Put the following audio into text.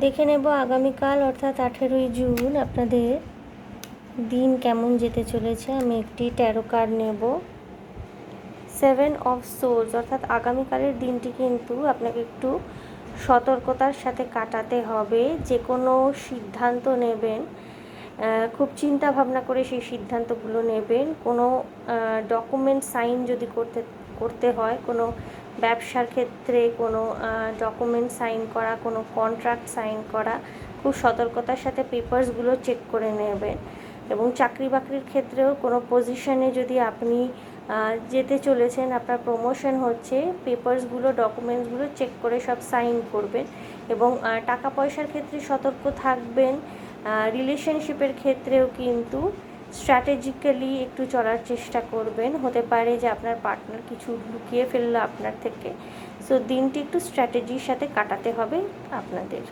দেখে নেব আগামীকাল অর্থাৎ 18ই জুন আপনাদের দিন কেমন যেতে চলেছে। আমি একটি ট্যারো কার্ড নেব। 7 অফ সোর্স অর্থাৎ আগামীকালের দিনটি কিন্তু আপনাকে একটু সতর্কতার সাথে কাটাতে হবে। যে কোনো সিদ্ধান্ত নেবেন, খুব চিন্তা ভাবনা করে সেই সিদ্ধান্তগুলো নেবেন। কোনো ডকুমেন্ট সাইন যদি করতে হয়, কোনো ব্যবসার ক্ষেত্রে কোনো ডকুমেন্ট সাইন করা, কোনো কন্ট্রাক্ট সাইন করা, খুব সতর্কতার সাথে পেপারসগুলো চেক করে নেবেন। এবং চাকরি বাকরির ক্ষেত্রেও কোনো পজিশনে যদি আপনি যেতে চলেছেন, আপনার প্রমোশন হচ্ছে, পেপারসগুলো ডকুমেন্টসগুলো চেক করে সব সাইন করবেন। এবং টাকা পয়সার ক্ষেত্রে সতর্ক থাকবেন। রিলেশনশিপের ক্ষেত্রেও কিন্তু স্ট্র্যাটেজিক্যালি একটু চলার চেষ্টা করবেন। হতে পারে যে আপনার পার্টনার কিছু লুকিয়ে ফেললো আপনার থেকে। সো দিনটি একটু স্ট্র্যাটেজির সাথে কাটাতে হবে আপনাদের।